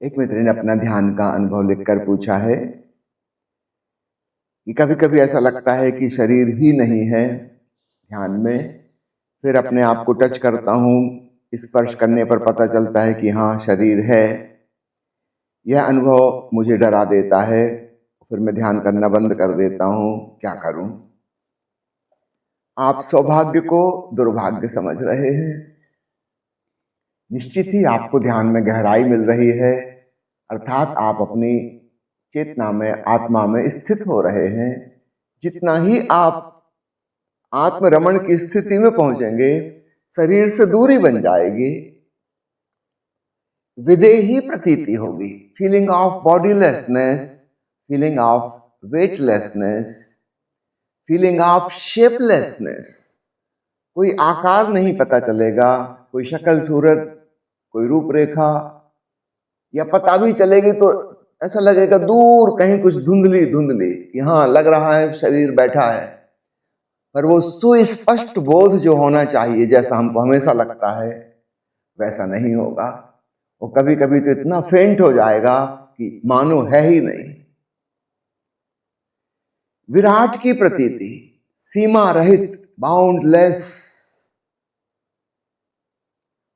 एक मित्र ने अपना ध्यान का अनुभव लिखकर पूछा है कि कभी कभी ऐसा लगता है कि शरीर ही नहीं है ध्यान में। फिर अपने आप को टच करता हूँ, स्पर्श करने पर पता चलता है कि हाँ शरीर है। यह अनुभव मुझे डरा देता है, फिर मैं ध्यान करना बंद कर देता हूँ। क्या करूं? आप सौभाग्य को दुर्भाग्य समझ रहे हैं। निश्चित ही आपको ध्यान में गहराई मिल रही है, अर्थात आप अपनी चेतना में, आत्मा में स्थित हो रहे हैं। जितना ही आप आत्मरमण की स्थिति में पहुंचेंगे, शरीर से दूरी बन जाएगी, विदेही प्रतीति होगी। Feeling of bodilessness, feeling of weightlessness, feeling of shapelessness. कोई आकार नहीं पता चलेगा, कोई शक्ल सूरत, कोई रूपरेखा, या पता भी चलेगी तो ऐसा लगेगा दूर कहीं कुछ धुंधली धुंधली, यहाँ लग रहा है शरीर बैठा है, पर वो सुस्पष्ट बोध जो होना चाहिए, जैसा हमको हमेशा लगता है, वैसा नहीं होगा। वो कभी कभी तो इतना फेंट हो जाएगा कि मानो है ही नहीं। विराट की प्रतीति, सीमा रहित, बाउंडलेस,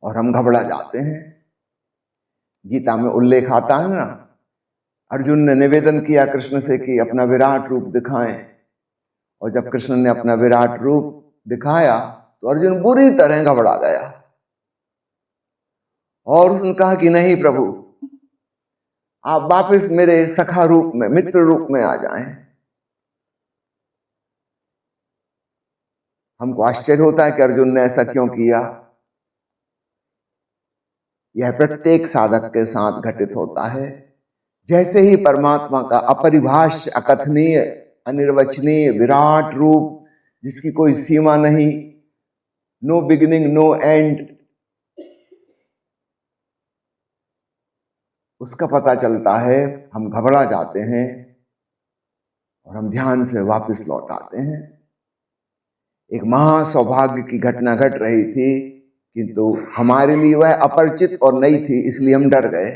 और हम घबरा जाते हैं। गीता में उल्लेख आता है ना, अर्जुन ने निवेदन किया कृष्ण से कि अपना विराट रूप दिखाएं, और जब कृष्ण ने अपना विराट रूप दिखाया तो अर्जुन बुरी तरह घबरा गया और उसने कहा कि नहीं प्रभु, आप वापस मेरे सखा रूप में, मित्र रूप में आ जाएं। हमको आश्चर्य होता है कि अर्जुन ने ऐसा क्यों किया। यह प्रत्येक साधक के साथ घटित होता है। जैसे ही परमात्मा का अपरिभाष्य, अकथनीय, अनिर्वचनीय विराट रूप, जिसकी कोई सीमा नहीं, नो बिगिनिंग नो एंड, उसका पता चलता है, हम घबरा जाते हैं और हम ध्यान से वापस लौट आते हैं। एक महा सौभाग्य की घटना घट रही थी, किंतु हमारे लिए वह अपरिचित और नई थी, इसलिए हम डर गए।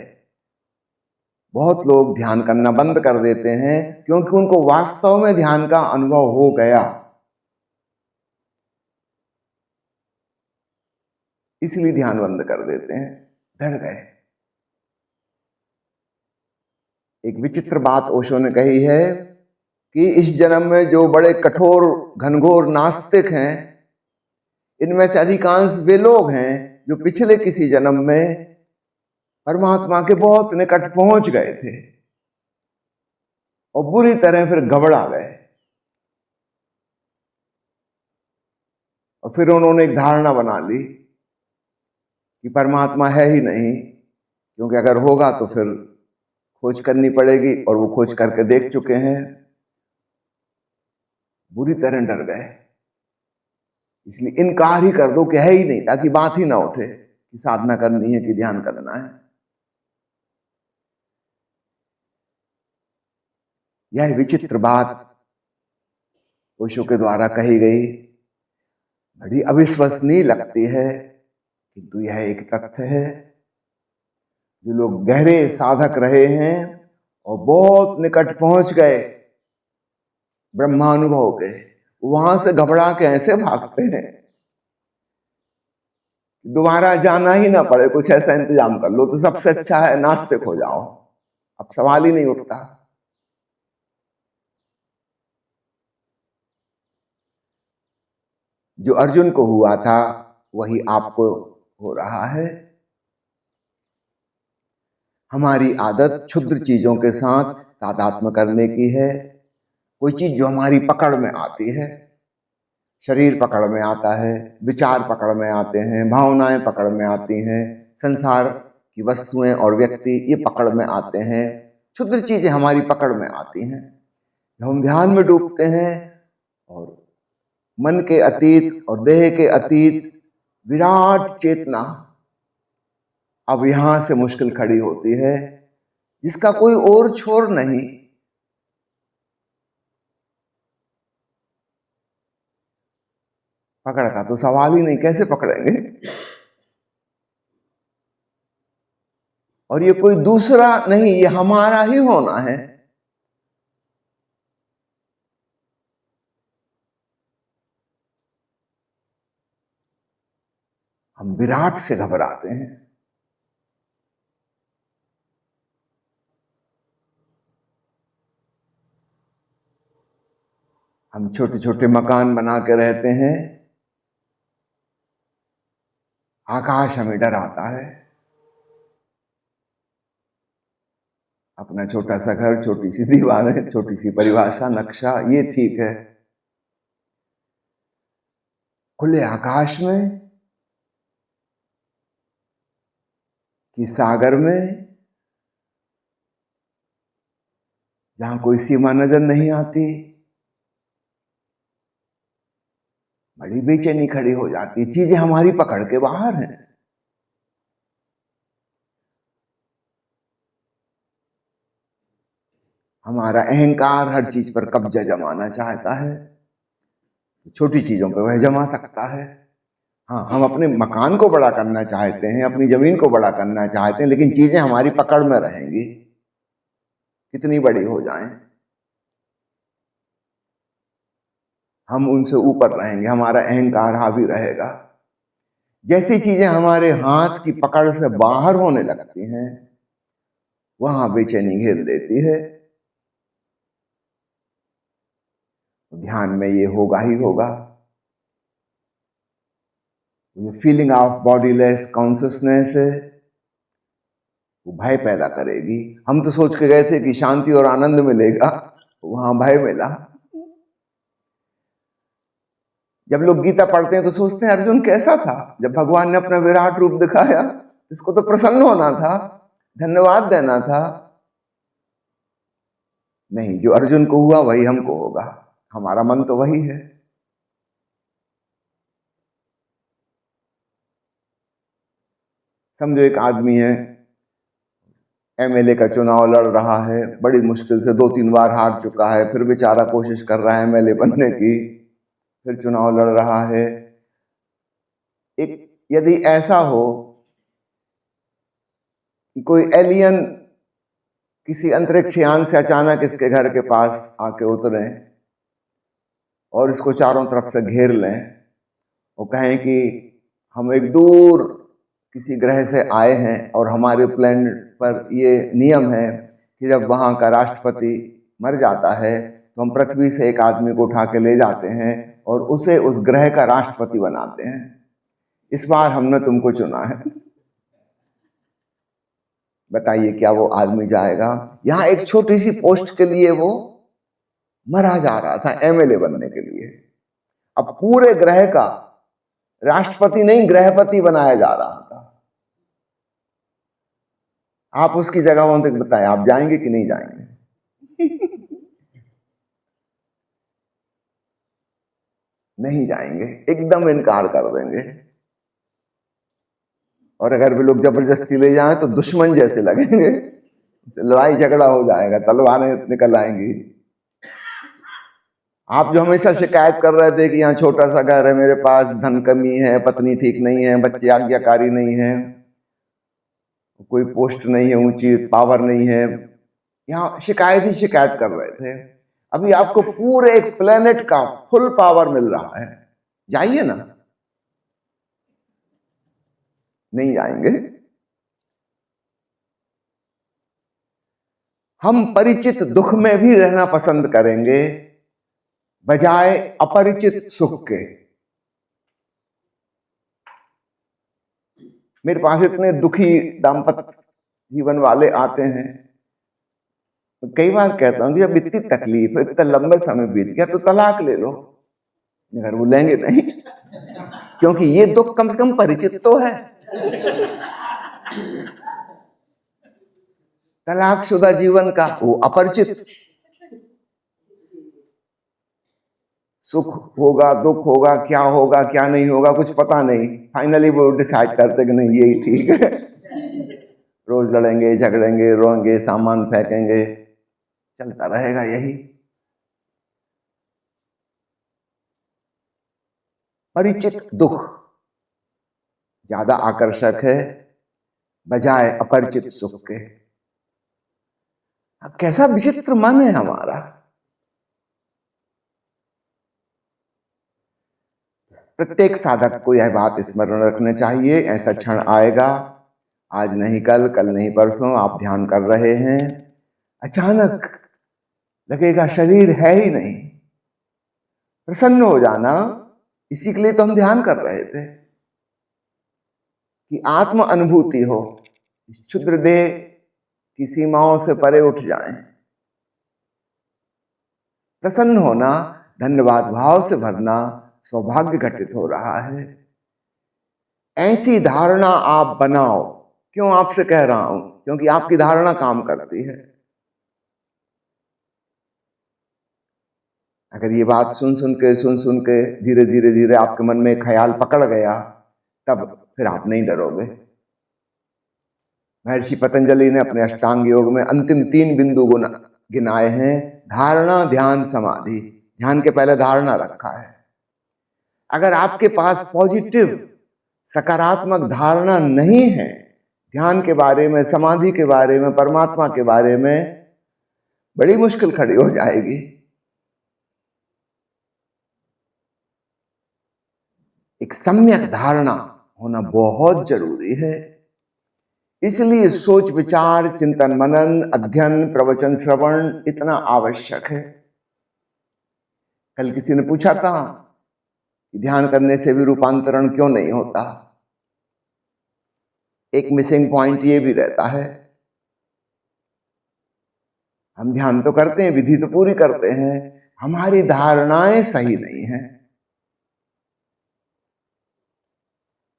बहुत लोग ध्यान करना बंद कर देते हैं क्योंकि उनको वास्तव में ध्यान का अनुभव हो गया, इसलिए ध्यान बंद कर देते हैं, डर गए। एक विचित्र बात ओशो ने कही है कि इस जन्म में जो बड़े कठोर घनघोर नास्तिक हैं, इनमें से अधिकांश वे लोग हैं जो पिछले किसी जन्म में परमात्मा के बहुत निकट पहुंच गए थे और बुरी तरह फिर घबरा गए, और फिर उन्होंने एक धारणा बना ली कि परमात्मा है ही नहीं, क्योंकि अगर होगा तो फिर खोज करनी पड़ेगी, और वो खोज करके देख चुके हैं। बुरी तरह डर गए, इसलिए इनकार ही कर दो कि है ही नहीं, ताकि बात ही ना उठे कि साधना करनी है कि ध्यान करना है। यह विचित्र बात ओशो के द्वारा कही गई, बड़ी अविश्वसनीय लगती है, किंतु यह एक तथ्य है। जो लोग गहरे साधक रहे हैं और बहुत निकट पहुंच गए ब्रह्मानुभव के, वहां से घबरा के ऐसे भागते हैं, दोबारा जाना ही ना पड़े, कुछ ऐसा इंतजाम कर लो तो सबसे अच्छा है नास्तिक हो जाओ, अब सवाल ही नहीं उठता। जो अर्जुन को हुआ था वही आपको हो रहा है। हमारी आदत क्षुद्र चीजों के साथ तादात्म्य करने की है। कोई चीज जो हमारी पकड़ में आती है, शरीर पकड़ में आता है, विचार पकड़ में आते हैं, भावनाएं पकड़ में आती हैं, संसार की वस्तुएं और व्यक्ति ये पकड़ में आते हैं, क्षुद्र चीजें हमारी पकड़ में आती हैं। जब हम ध्यान में डूबते हैं और मन के अतीत और देह के अतीत विराट चेतना अब यहां से मुश्किल खड़ी होती है, जिसका कोई और छोर नहीं। पकड़ का तो सवाल ही नहीं, कैसे पकड़ेंगे। और ये कोई दूसरा नहीं, ये हमारा ही होना है। हम विराट से घबराते हैं। हम छोटे छोटे मकान बना के रहते हैं, आकाश हमें डराता है। अपना छोटा सा घर, छोटी सी दीवारें, छोटी सी परिभाषा, नक्शा, ये ठीक है। खुले आकाश में कि सागर में, जहां कोई सीमा नजर नहीं आती, बड़ी बेचैनी खड़ी हो जाती। चीजें हमारी पकड़ के बाहर हैं। हमारा अहंकार हर चीज पर कब्जा जमाना चाहता है। छोटी चीजों पर वह जमा सकता है। हाँ, हम अपने मकान को बड़ा करना चाहते हैं, अपनी जमीन को बड़ा करना चाहते हैं, लेकिन चीजें हमारी पकड़ में रहेंगी, कितनी बड़ी हो जाएं, हम उनसे ऊपर रहेंगे, हमारा अहंकार हावी रहेगा। जैसी चीजें हमारे हाथ की पकड़ से बाहर होने लगती हैं, वहां बेचैनी घेर लेती है। ध्यान में ये होगा ही होगा। ये फीलिंग ऑफ बॉडीलेस कॉन्शियसनेस है, वो भय पैदा करेगी। हम तो सोच के गए थे कि शांति और आनंद मिलेगा, वहां भय मिला। जब लोग गीता पढ़ते हैं तो सोचते हैं अर्जुन कैसा था जब भगवान ने अपना विराट रूप दिखाया, इसको तो प्रसन्न होना था, धन्यवाद देना था। नहीं, जो अर्जुन को हुआ वही हमको होगा। हमारा मन तो वही है। समझो एक आदमी है, एमएलए का चुनाव लड़ रहा है, बड़ी मुश्किल से 2-3 बार हार चुका है, फिर बेचारा कोशिश कर रहा है एमएलए बनने की, फिर चुनाव लड़ रहा है। एक यदि ऐसा हो कि कोई एलियन किसी अंतरिक्ष यान से अचानक इसके घर के पास आके उतरे और इसको चारों तरफ से घेर लें, वो कहें कि हम एक दूर किसी ग्रह से आए हैं और हमारे प्लेनेट पर ये नियम है कि जब वहाँ का राष्ट्रपति मर जाता है तो हम पृथ्वी से एक आदमी को उठा के ले जाते हैं और उसे उस ग्रह का राष्ट्रपति बनाते हैं। इस बार हमने तुमको चुना है, बताइए क्या वो आदमी जाएगा? यहाँ एक छोटी सी पोस्ट के लिए वो मरा जा रहा था, एमएलए बनने के लिए। अब पूरे ग्रह का राष्ट्रपति नहीं, ग्रहपति बनाया जा रहा था। आप उसकी जगह हों तो बताएं, आप जाएंगे कि नहीं जाएंगे? नहीं जाएंगे, एकदम इनकार कर देंगे। और अगर भी लोग जबरदस्ती ले जाएं तो दुश्मन जैसे लगेंगे, लड़ाई झगड़ा हो जाएगा, तलवारें निकल आएंगी। आप जो हमेशा शिकायत कर रहे थे कि यहाँ छोटा सा घर है, मेरे पास धन कमी है, पत्नी ठीक नहीं है, बच्चे आज्ञाकारी नहीं है, कोई पोस्ट नहीं है, ऊंची पावर नहीं है, यहाँ शिकायत ही शिकायत कर रहे थे। अभी आपको पूरे एक प्लेनेट का फुल पावर मिल रहा है, जाइए ना। नहीं जाएंगे। हम परिचित दुख में भी रहना पसंद करेंगे बजाय अपरिचित सुख के। मेरे पास इतने दुखी दाम्पत्य जीवन वाले आते हैं, कई बार कहता हूं कि अब इतनी तकलीफ है, इतना लंबा समय बीत गया तो तलाक ले लो, मगर वो लेंगे नहीं, क्योंकि ये दुख कम से कम परिचित तो है। तलाकशुदा जीवन का वो अपरिचित। सुख होगा, दुख होगा, क्या होगा क्या नहीं होगा कुछ पता नहीं, फाइनली वो डिसाइड करते कि नहीं यही ठीक है। रोज लड़ेंगे, झगड़ेंगे, रोएंगे, सामान फेंकेंगे, चलता रहेगा यही। परिचित दुख ज्यादा आकर्षक है बजाय अपरिचित सुख के। कैसा विचित्र मन है हमारा। प्रत्येक साधक को यह बात स्मरण रखना चाहिए, ऐसा क्षण आएगा, आज नहीं कल, कल नहीं परसों, आप ध्यान कर रहे हैं, अचानक लगेगा शरीर है ही नहीं। प्रसन्न हो जाना, इसी के लिए तो हम ध्यान कर रहे थे कि आत्म अनुभूति हो, क्षुद्र देह की सीमाओं से परे उठ जाएं। प्रसन्न होना, धन्यवाद भाव से भरना, सौभाग्य घटित हो रहा है। ऐसी धारणा आप बनाओ। क्यों आपसे कह रहा हूं? क्योंकि आपकी धारणा काम करती है। अगर ये बात सुन सुन के धीरे धीरे धीरे आपके मन में ख्याल पकड़ गया, तब फिर आप नहीं डरोगे। महर्षि पतंजलि ने अपने अष्टांग योग में अंतिम 3 बिंदु गिनाए हैं, धारणा, ध्यान, समाधि। ध्यान के पहले धारणा रखा है। अगर आपके पास पॉजिटिव सकारात्मक धारणा नहीं है ध्यान के बारे में, समाधि के बारे में, परमात्मा के बारे में, बड़ी मुश्किल खड़ी हो जाएगी। एक सम्यक धारणा होना बहुत जरूरी है। इसलिए सोच विचार, चिंतन मनन, अध्ययन, प्रवचन श्रवण इतना आवश्यक है। कल किसी ने पूछा था कि ध्यान करने से भी रूपांतरण क्यों नहीं होता। एक मिसिंग पॉइंट ये भी रहता है, हम ध्यान तो करते हैं, विधि तो पूरी करते हैं, हमारी धारणाएं सही नहीं हैं।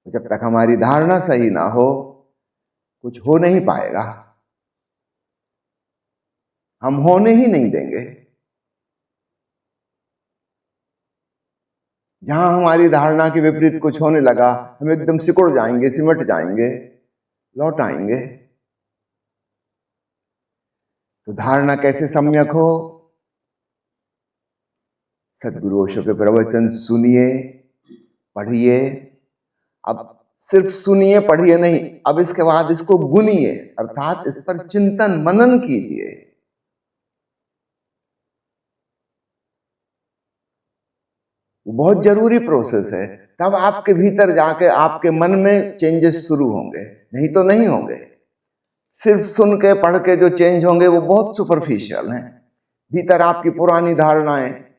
जब तक हमारी धारणा सही ना हो, कुछ हो नहीं पाएगा। हम होने ही नहीं देंगे। जहां हमारी धारणा के विपरीत कुछ होने लगा, हम एकदम सिकुड़ जाएंगे, सिमट जाएंगे, लौट आएंगे। तो धारणा कैसे सम्यक हो? सदगुरु ओशो के प्रवचन सुनिए, पढ़िए। अब सिर्फ सुनिए पढ़िए नहीं, अब इसके बाद इसको गुनिए, अर्थात इस पर चिंतन मनन कीजिए। बहुत जरूरी प्रोसेस है। तब आपके भीतर जाके आपके मन में चेंजेस शुरू होंगे, नहीं तो नहीं होंगे। सिर्फ सुन के पढ़ के जो चेंज होंगे वो बहुत सुपरफिशियल हैं। भीतर आपकी पुरानी धारणाएं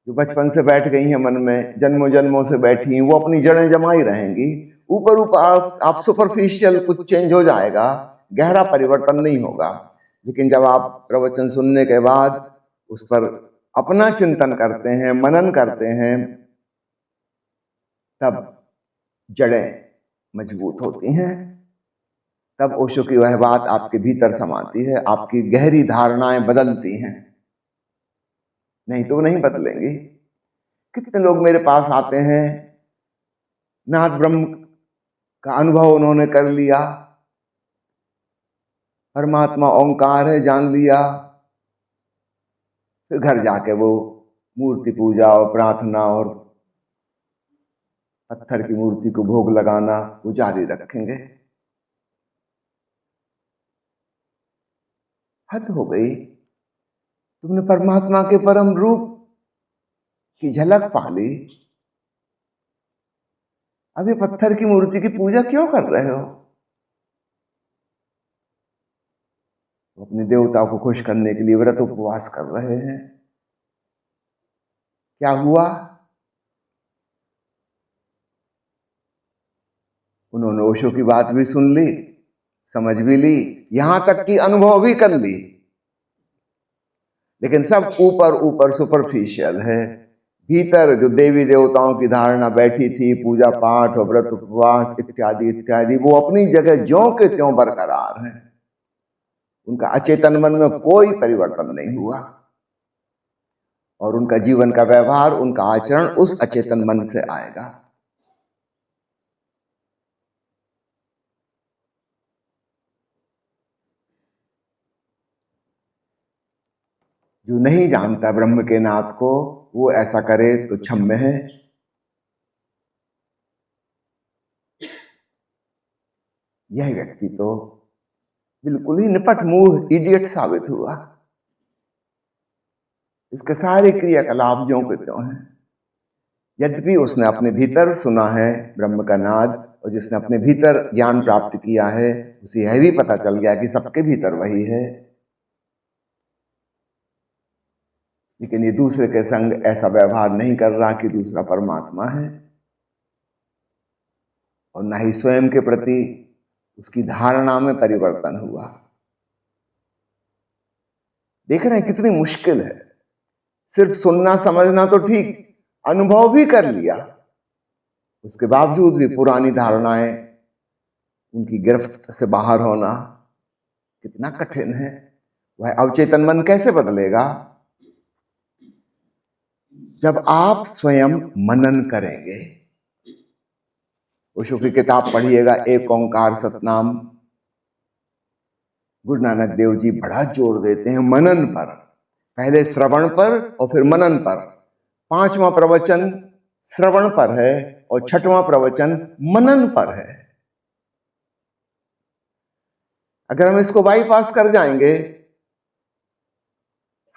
जो बचपन से बैठ गई हैं मन में, जन्मों जन्मों से बैठी हैं, वो अपनी जड़ें जमाई रहेंगी। ऊपर ऊपर आप सुपरफिशियल कुछ चेंज हो जाएगा, गहरा परिवर्तन नहीं होगा। लेकिन जब आप प्रवचन सुनने के बाद उस पर अपना चिंतन करते हैं, मनन करते हैं, तब जड़ें मजबूत होती हैं। तब ओशो की वह बात आपके भीतर समाती है, आपकी गहरी धारणाएं बदलती हैं। नहीं तो नहीं बदलेंगी। कितने लोग मेरे पास आते हैं, नाथ ब्रह्म का अनुभव उन्होंने कर लिया, परमात्मा ओंकार है जान लिया, फिर घर जाके वो मूर्ति पूजा और प्रार्थना और पत्थर की मूर्ति को भोग लगाना वो जारी रखेंगे। हद हो गई। तुमने परमात्मा के परम रूप की झलक पा ली, अभी पत्थर की मूर्ति की पूजा क्यों कर रहे हो? अपने देवता को खुश करने के लिए व्रत उपवास कर रहे हैं। क्या हुआ? उन्होंने ओशो की बात भी सुन ली, समझ भी ली, यहां तक कि अनुभव भी कर ली, लेकिन सब ऊपर ऊपर सुपरफिशियल है। भीतर जो देवी देवताओं की धारणा बैठी थी, पूजा पाठ और व्रत उपवास इत्यादि इत्यादि, वो अपनी जगह ज्यों के त्यों बरकरार है। उनका अचेतन मन में कोई परिवर्तन नहीं हुआ और उनका जीवन का व्यवहार, उनका आचरण उस अचेतन मन से आएगा। जो नहीं जानता ब्रह्म के नाथ को, वो ऐसा करे तो क्षम्य है। यह व्यक्ति तो बिल्कुल ही निपट मुंह इडियट साबित हुआ। इसके सारे क्रियाकलाप ज्यों के त्यों हैं। यद्यपि उसने अपने भीतर सुना है ब्रह्म का नाद, और जिसने अपने भीतर ज्ञान प्राप्त किया है उसे यह भी पता चल गया कि सबके भीतर वही है, लेकिन ये दूसरे के संग ऐसा व्यवहार नहीं कर रहा कि दूसरा परमात्मा है, और न ही स्वयं के प्रति उसकी धारणा में परिवर्तन हुआ। देख रहे हैं कितनी मुश्किल है। सिर्फ सुनना समझना तो ठीक, अनुभव भी कर लिया, उसके बावजूद भी पुरानी धारणाएं, उनकी गिरफ्त से बाहर होना कितना कठिन है। वह अवचेतन मन कैसे बदलेगा? जब आप स्वयं मनन करेंगे। ओशो की किताब पढ़िएगा, एक ओंकार सतनाम। गुरु नानक देव जी बड़ा जोर देते हैं मनन पर, पहले श्रवण पर और फिर मनन पर। 5वां प्रवचन श्रवण पर है और 6वां प्रवचन मनन पर है। अगर हम इसको बाईपास कर जाएंगे,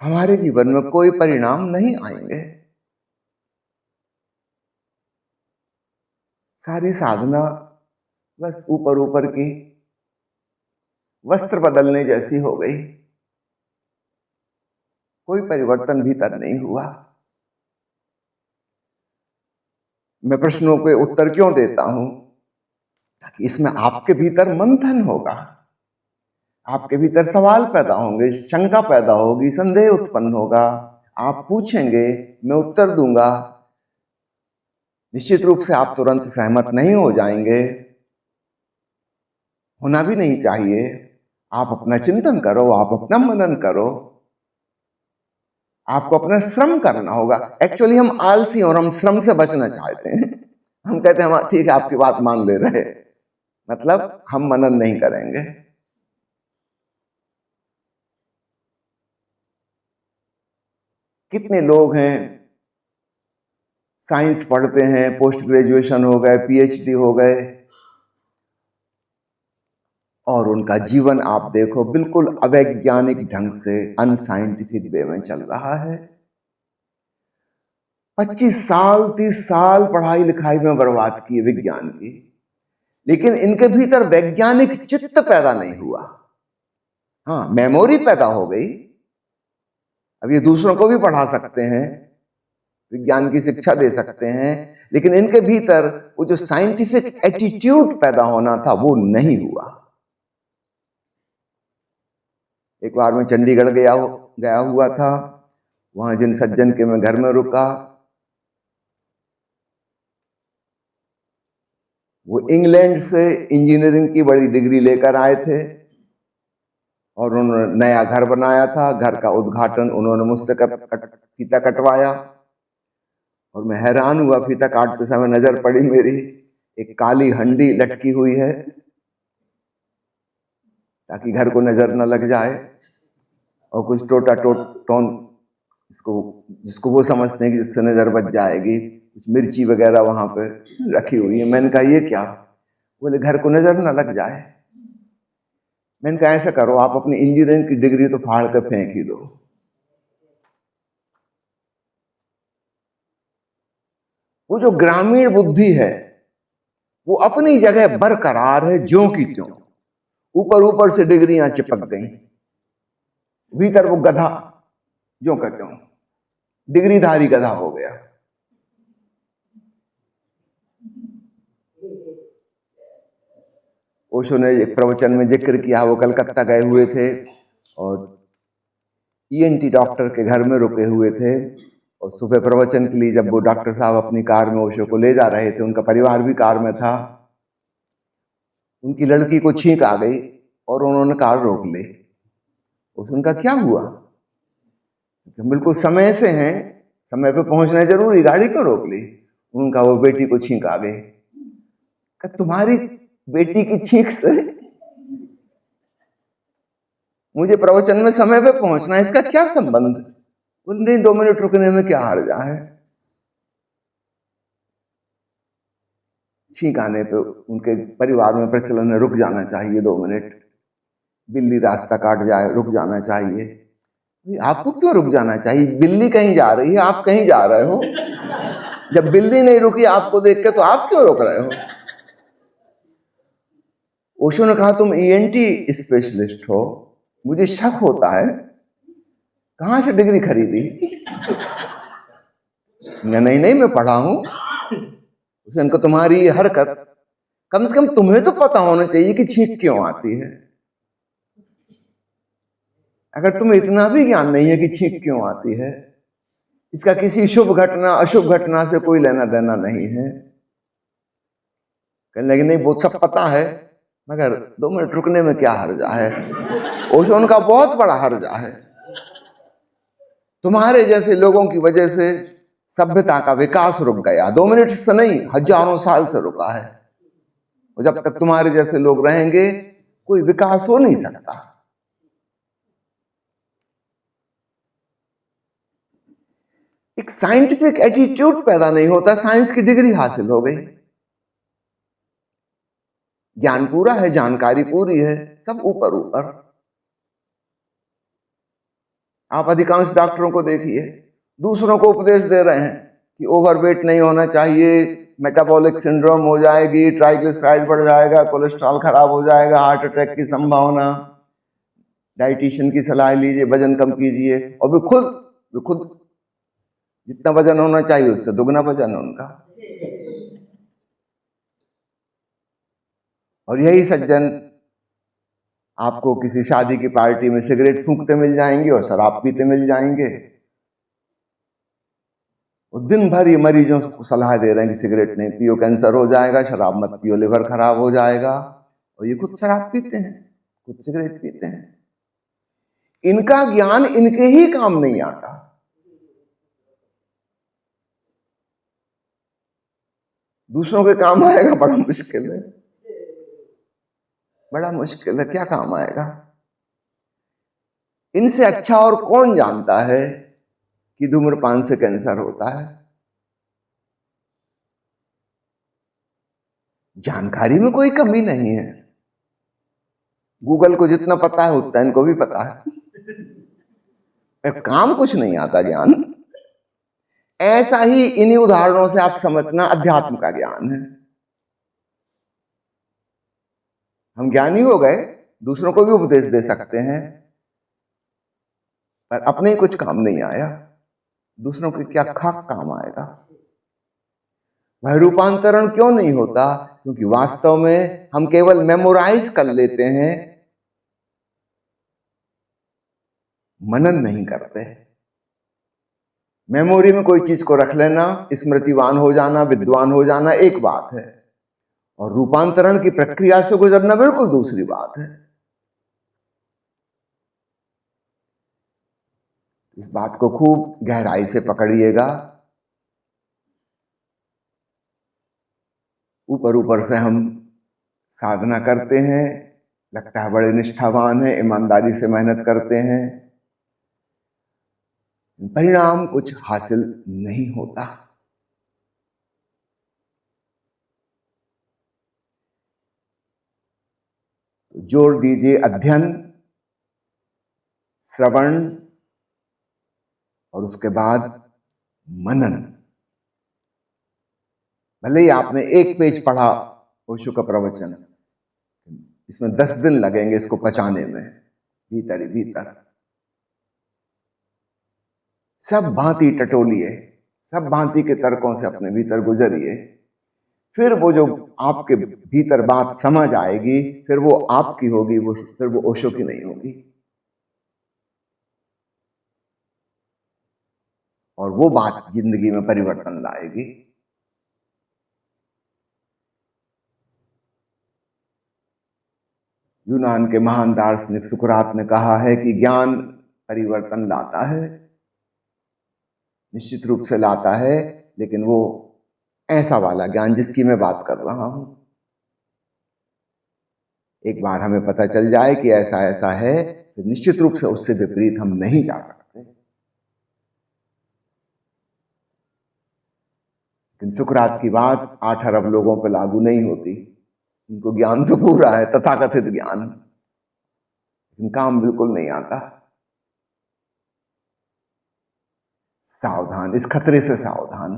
हमारे जीवन में कोई परिणाम नहीं आएंगे। सारी साधना बस ऊपर ऊपर की वस्त्र बदलने जैसी हो गई, कोई परिवर्तन भीतर नहीं हुआ। मैं प्रश्नों के उत्तर क्यों देता हूं? ताकि इसमें आपके भीतर मंथन होगा, आपके भीतर सवाल पैदा होंगे, शंका पैदा होगी, संदेह उत्पन्न होगा। आप पूछेंगे, मैं उत्तर दूंगा। निश्चित रूप से आप तुरंत सहमत नहीं हो जाएंगे, होना भी नहीं चाहिए। आप अपना चिंतन करो, आप अपना मनन करो, आपको अपना श्रम करना होगा। एक्चुअली हम आलसी और हम श्रम से बचना चाहते हैं। हम कहते हैं हम ठीक है आपकी बात मान ले रहे, मतलब हम मनन नहीं करेंगे। कितने लोग हैं साइंस पढ़ते हैं, पोस्ट ग्रेजुएशन हो गए, पीएचडी हो गए, और उनका जीवन आप देखो बिल्कुल अवैज्ञानिक ढंग से, अनसाइंटिफिक वे में चल रहा है। 25 साल 30 साल पढ़ाई लिखाई में बर्बाद किए विज्ञान की, लेकिन इनके भीतर वैज्ञानिक चित्त पैदा नहीं हुआ। हाँ, मेमोरी पैदा हो गई। अब ये दूसरों को भी पढ़ा सकते हैं, विज्ञान की शिक्षा दे सकते हैं, लेकिन इनके भीतर वो जो साइंटिफिक एटीट्यूड पैदा होना था वो नहीं हुआ। एक बार मैं चंडीगढ़ गया हुआ था, वहां जिन सज्जन के मैं घर में रुका, वो इंग्लैंड से इंजीनियरिंग की बड़ी डिग्री लेकर आए थे और उन्होंने नया घर बनाया था। घर का उद्घाटन उन्होंने मुझसे फीता कटवाया और मैं हैरान हुआ। फीता काटते समय नजर पड़ी मेरी एक काली हंडी लटकी हुई है, ताकि घर को नजर न लग जाए, और कुछ टोटा टोन जिसको वो समझते हैं कि जिससे नजर बच जाएगी, कुछ मिर्ची वगैरह वहां पे रखी हुई है। मैंने कहा ये क्या? बोले घर को नजर न लग जाए। मैंने कहा ऐसा करो, आप अपनी इंजीनियरिंग की डिग्री तो फाड़ कर फेंक ही दो। वो जो ग्रामीण बुद्धि है वो अपनी जगह बरकरार है, ज्यों की त्यों। ऊपर ऊपर से डिग्रियां चिपक गई, भीतर वो गधा ज्यों का त्यों, डिग्रीधारी गधा हो गया। ओशो ने एक प्रवचन में जिक्र किया, वो कलकत्ता गए हुए थे और ईएनटी डॉक्टर के घर में रुके हुए थे, और सुबह प्रवचन के लिए जब वो डॉक्टर साहब अपनी कार में ओशो को ले जा रहे थे, उनका परिवार भी कार में था, उनकी लड़की को छींक आ गई और उन्होंने कार रोक ली। उनका क्या हुआ? बिल्कुल समय से हैं, समय पे पहुंचना जरूरी, गाड़ी को रोक ली। उनका वो बेटी को छींक आ गई। तुम्हारी बेटी की छींक से मुझे प्रवचन में समय पे पहुंचना, इसका क्या संबंध? बोले नहीं, 2 मिनट रुकने में क्या हर्जा है। छींक आने पे उनके परिवार में प्रचलन है रुक जाना चाहिए 2 मिनट, बिल्ली रास्ता काट जाए रुक जाना चाहिए। आपको क्यों रुक जाना चाहिए? बिल्ली कहीं जा रही है, आप कहीं जा रहे हो। जब बिल्ली नहीं रुकी आपको देख के तो आप क्यों रोक रहे हो? ओशो ने कहा तुम ईएनटी स्पेशलिस्ट हो, मुझे शक होता है कहां से डिग्री खरीदी? नहीं मैं पढ़ा हूं। उसने कहा तुम्हारी हरकत, कम से कम तुम्हें तो पता होना चाहिए कि छींक क्यों आती है। अगर तुम्हें इतना भी ज्ञान नहीं है कि छींक क्यों आती है, इसका किसी शुभ घटना अशुभ घटना से कोई लेना देना नहीं है। कहने लगे नहीं वो सब पता है, मगर 2 मिनट रुकने में क्या हर्जा है? ओशो उनका बहुत बड़ा हर्जा है। तुम्हारे जैसे लोगों की वजह से सभ्यता का विकास रुक गया। 2 मिनट से नहीं, हजारों साल से रुका है। और जब तक तुम्हारे जैसे लोग रहेंगे कोई विकास हो नहीं सकता। एक साइंटिफिक एटीट्यूड पैदा नहीं होता। साइंस की डिग्री हासिल हो गई, ज्ञान पूरा है, जानकारी पूरी है, सब ऊपर ऊपर। आप अधिकांश डॉक्टरों को देखिए, दूसरों को उपदेश दे रहे हैं कि ओवरवेट नहीं होना चाहिए, मेटाबॉलिक सिंड्रोम हो जाएगी, ट्राइग्लिसराइड बढ़ जाएगा, कोलेस्ट्रॉल खराब हो जाएगा, हार्ट अटैक की संभावना, डाइटिशियन की सलाह लीजिए, वजन कम कीजिए। और वे खुद जितना वजन होना चाहिए उससे दुगना वजन है उनका। और यही सज्जन आपको किसी शादी की पार्टी में सिगरेट फूंकते मिल जाएंगे और शराब पीते मिल जाएंगे। और दिन भर ये मरीजों को सलाह दे रहे हैं कि सिगरेट नहीं पियो, कैंसर हो जाएगा, शराब मत पियो, लिवर खराब हो जाएगा। और ये खुद शराब पीते हैं, खुद सिगरेट पीते हैं। इनका ज्ञान इनके ही काम नहीं आता। दूसरों के काम आएगा बड़ा मुश्किल है, बड़ा मुश्किल है, क्या काम आएगा? इनसे अच्छा और कौन जानता है कि धूम्रपान से कैंसर होता है? जानकारी में कोई कमी नहीं है। गूगल को जितना पता है उतना इनको भी पता है। काम कुछ नहीं आता ज्ञान। ऐसा ही इन्हीं उदाहरणों से आप समझना अध्यात्म का ज्ञान है। हम ज्ञानी हो गए, दूसरों को भी उपदेश दे सकते हैं, पर अपने ही कुछ काम नहीं आया, दूसरों के क्या खाक काम आएगा? वह रूपांतरण क्यों नहीं होता? क्योंकि वास्तव में हम केवल मेमोराइज कर लेते हैं, मनन नहीं करते। मेमोरी में कोई चीज को रख लेना, स्मृतिवान हो जाना, विद्वान हो जाना एक बात है, और रूपांतरण की प्रक्रिया से गुजरना बिल्कुल दूसरी बात है। इस बात को खूब गहराई से पकड़िएगा। ऊपर ऊपर से हम साधना करते हैं, लगता है बड़े निष्ठावान है, ईमानदारी से मेहनत करते हैं, परिणाम कुछ हासिल नहीं होता। जोर दीजिए अध्ययन, श्रवण और उसके बाद मनन। भले ही आपने एक पेज पढ़ा ओशो का प्रवचन, इसमें 10 दिन लगेंगे इसको पचाने में, भीतर ही भीतर सब भांति टटोलिए, सब भांति के तर्कों से अपने भीतर गुजरिए। फिर वो जो आपके भीतर बात समझ आएगी, फिर वो आपकी होगी, फिर वो ओशो की नहीं होगी। और वो बात जिंदगी में परिवर्तन लाएगी। यूनान के महान दार्शनिक सुकरात ने कहा है कि ज्ञान परिवर्तन लाता है, निश्चित रूप से लाता है, लेकिन वो ऐसा वाला ज्ञान जिसकी मैं बात कर रहा हूं। एक बार हमें पता चल जाए कि ऐसा ऐसा है, तो निश्चित रूप से उससे विपरीत हम नहीं जा सकते। लेकिन सुकरात की बात 8 अरब लोगों पर लागू नहीं होती। उनको ज्ञान तो पूरा है, तथाकथित ज्ञान, लेकिन काम बिल्कुल नहीं आता। सावधान, इस खतरे से सावधान।